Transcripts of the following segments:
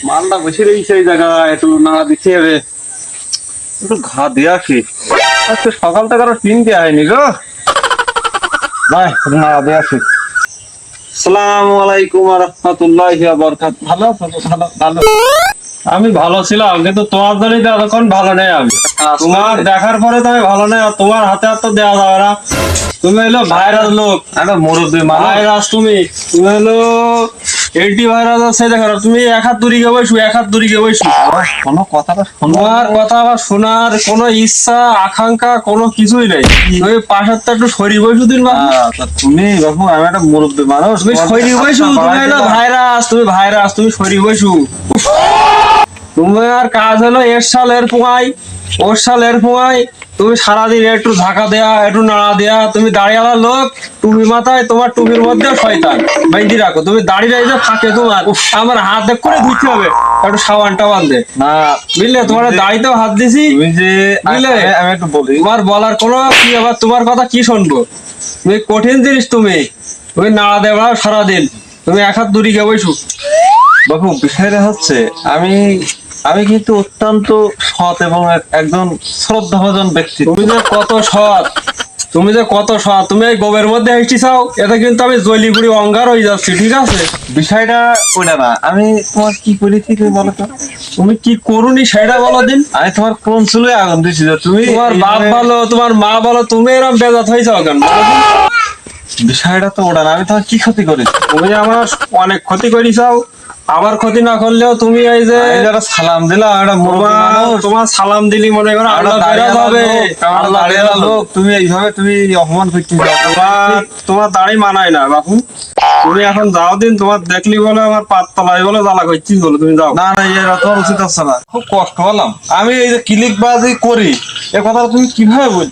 মালটা বসে রয়েছে এই জায়গায়, একটু না দিতে হবে, একটু ঘা দিয়ে আসি। আজকে সকাল থেকে আরো টিন দেওয়া হয়নি গো, ভাই না দিয়ে আসি। আসসালামু আলাইকুম ওয়া রাহমাতুল্লাহি ওয়া বারাকাতুহু। ভালো আছো? ভালো ভালো। আমি ভালো ছিলাম, কিন্তু তোমার জন্যই তো এতক্ষণ ভালো নেই। আমি তোমার দেখার পরে তো আমি ভালো নেই। আর তোমার হাতে হাত তো দেওয়া যাবে না। তুমি হলো ভাইরাস লোক, একটা মুরব্বী ভাইরাস। তুমি তুমি হলো এইটি ভাইরাস আছে। দেখো তুমি এক হাত দূরে গিয়ে বসু, এক হাত দূরে গিয়ে বসু। কোনো কথাটা শোনার কথা বা শোনার কোনো ইচ্ছা আকাঙ্ক্ষা কোনো কিছুই নেই। তুমি পাশের তো একটু সরি বসু দিন। তুমি বাবু, আমি একটা মুরব্বী মানুষ, তুমি সরি বসু। তুমি হলো ভাইরাস, তুমি ভাইরাস, তুমি সরি বসু। তোমার কাজ হলো এর সাল এর পোঙাই, ওর সাল এর পোঙাই। তুমি সারাদিন একটু ঝাঁকা দেয়া, একটু নাড়া দেয়া। তুমি দাঁড়িয়ালা লোক, টুপি মাথায়, তোমার টুপির মধ্যে শয়তান বেঁধে রাখো। তুমি দাঁড়িয়ে যে ফাঁকে তোমার আমার হাত দেখ করে ধুতে হবে, একটু সাবান টাবান দে না, বুঝলে? তোমার দাড়িতেও হাত দিছি, বুঝলে? আমি একটু বলি, তোমার বলার কোনো কি, আবার তোমার কথা কি শুনবো? তুমি কঠিন জিনিস। তুমি তুমি নাড়া দেবা সারাদিন। তুমি এক হাত দূরে গিয়ে বসু। বাবু, বিষয়টা হচ্ছে আমি আমি কিন্তু অত্যন্ত সৎ এবং একজন শ্রদ্ধাভাজন ব্যক্তি। তুমি যে কত সৎ, তুমি যে কত সৎ, তুমি এই গোবের মধ্যে হেঁটে চাও, এতে কিন্তু আমি জলিগুড়ি অঙ্গার হয়ে যাচ্ছি। ঠিক আছে, বিষয়টা ওটা না। আমি তোমার কি করেছি তুমি বলো তো? তুমি কি করুনি সেটা বলো দিন। আমি তোমার কোন চুলে আগুন দিছি যে তুমি? তোমার বাপ বলো, তোমার মা বলো, তুমি এরকম বেজাত হয়ে যাও কেন? বিষয়টা তো ওটা না। আমি তোমার কি ক্ষতি করেছি? তুমি আমার অনেক ক্ষতি করেছাও। আবার ক্ষতি না করলেও তুমি এই যে সালাম দিলা, তোমার সালাম দিলি মনে করো আল্লাহ বেরাজ হবে। আল্লাহ বেরাজ লোক, তুমি এইভাবে তুমি অপমান করতে তোমার দাড়ি মানায় না বাপু। তুমি এখন যাও দিন, তোমার দেখলি বলে আমার পাততলায় বলে জ্বালা করছিস বলে তুমি যাও। না না, এটা তোমার উচিত হচ্ছে না। খুব কষ্ট হলাম। আমি এই যে ক্লিক বাজি করি, এ কথা তুমি কিভাবে বল?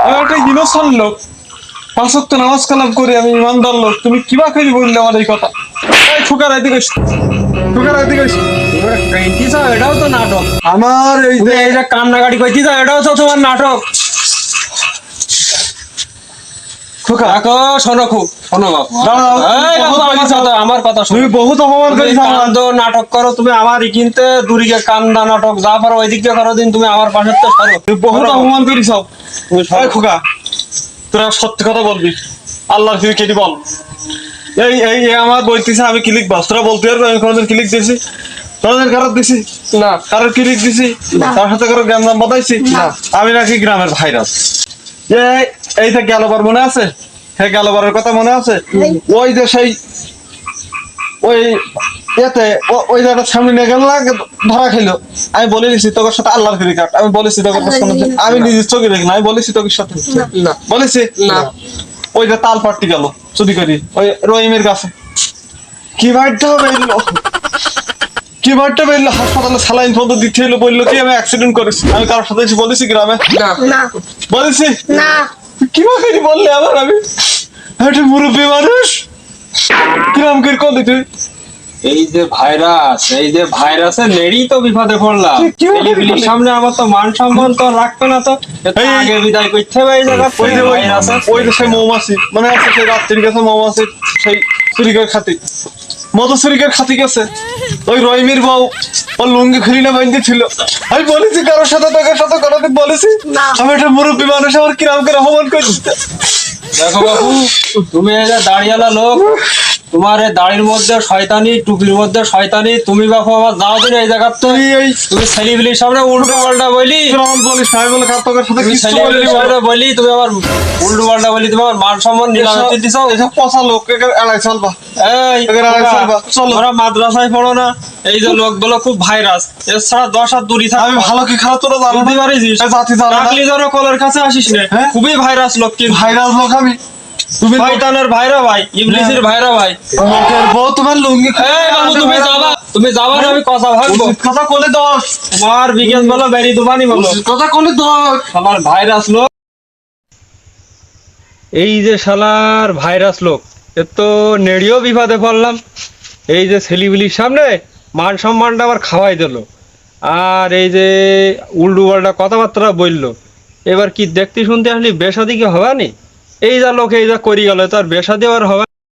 আমি একটা ইনোসেন্ট লোক, 5 ওয়াক্ত নামাজ কালাম করি, আমি ইমানদার লোক। তুমি কিবা করে বললে আমার এই কথা? ঠোকার এদিকে ঠোকার এদিকে। এটাও তো নাটক। আমার এই যে কান্নাকাটি করছি, এটাও তো তোমার নাটক। আমার কথা তুমি বহুত অপমান করেছো। নাটক করো তুমি আমার কিনতে দূরিকে কান্দা নাটক যা পারো ওই দিক দিয়ে করো দিন। তুমি আমার পাশে তো সরো। তুমি বহুত অপমান করেছ। খোকা, তোরা সত্যি কথা বলবি, আল্লাহর ফিরে কেটে বল। এই এই আমার বলতেছে আমি ক্লিক বাস, তোরা বলতে পারবি আমি কোনোদিন ক্লিক দিয়েছি? কোনোদিন কারোর দিছি না? কারোর ক্লিক দিছি? তার সাথে কারো জ্ঞান দাম বাতাইছি না? আমি নাকি গ্রামের ভাইরাস। এই যে গেলবার মনে আছে? হ্যাঁ, গেলবারের কথা মনে আছে? ওই যে সেই ওই এতে ওই জায়গাটা সামনে নিয়ে গেল না, ধরা খেলো। আমি বলে দিছি তোর সাথে আল্লাহর ফিরে কাট। আমি বলেছি তোকে, আমি নিজের চোখে দেখি না, আমি বলেছি তোর সাথে না, বলেছি না। ওই যে তাল পাট্টি গেল চুরি করি ওই রহিমের কাছে, কি ভাইটা বেরলো, কি ভাইটা বেরলো, হাসপাতালে সালাইন ফোন দিতে এলো, বললো কি আমি অ্যাক্সিডেন্ট করেছি। আমি কারোর সাথে বলেছি গ্রামে? না বলেছি না। কিভাবে বললে আবার? আমি একটা মুরব্বী মানুষ, কিরাম করে করলি তুই? এই যে ভাইরাস, এই যে ভাইরাসের নেড়ি তো বিপদে পড়লাম। টেলিভিশনের সামনে আমার তো মান সম্মান তো রাখবে না। তো আগে বিদায় করতে হবে এই জায়গা। ওই যে সেই মৌমাছি মানে আছে, সেই রাত্রির কাছে মৌমাছি সেই চুরিকের খাতি, মতো চুরিকের খাতি গেছে। ওই রহিমের বউ ওর লুঙ্গি খুলি না বান্ধি ছিল। আমি বলেছি কারোর সাথে তোর সাথে কোনোদিন বলেছি? আমি একটা মুরব্বী মানুষ, আমার কিরাম করে অপমান করছি। দেখো বাবু, তুমি দাঁড়িয়ালা লোক, তোমার এই দাড়ির মধ্যে শয়তানি, টুপির মধ্যে শয়তানি। তুমি বাপু আমার যাও দিন এই জায়গা। তুমি ছেলেপিলির সামনে উল্টো পাল্টা বলি বলিস না বলে বলি, তুমি আমার উল্টো পাল্টা বলি, তুমি আমার মান সম্মান নিলাম দিচ্ছ। এসব পচা লোক এড়াই চলবা। মাদ্রাসায় পড়ো না? এই যে লোকগুলো খুব ভাইরাস, এছাড়া 10 হাত দূরে থাকে। আমি ভালো কি খারাপ তোরা জানতে পারিস? ডাকলি যেন কলের কাছে আসিস না। খুবই ভাইরাস লোক, কি ভাইরাস লোক আমি? তুমি শয়তানের ভাইরা ভাই, ইবলিসের ভাইরা ভাই। লোকের বউ তোমার লুঙ্গি। এই বাবু তুমি যাবা, তুমি যাবা না? আমি কথা ভাববো। কথা কোলে দোষ তোমার বিকেল বলো বেরি দোকানি বলো, কথা কোলে দোষ আমার ভাইরাস লোক। এই যে শালার ভাইরাস লোক, এর তো নেড়িও বিপদে পড়লাম। এই যে ছেলিবিলির সামনে মান সম্মানটা আবার খাওয়াই দিল, আর এই যে উল্টো পাল্টা কথাবার্তা বললো। এবার কি দেখতে শুনতে আসলি বেশাদি কি হবে নি? এই যা লোক এই যা করি গেল, তার বেশাদি আর হবে?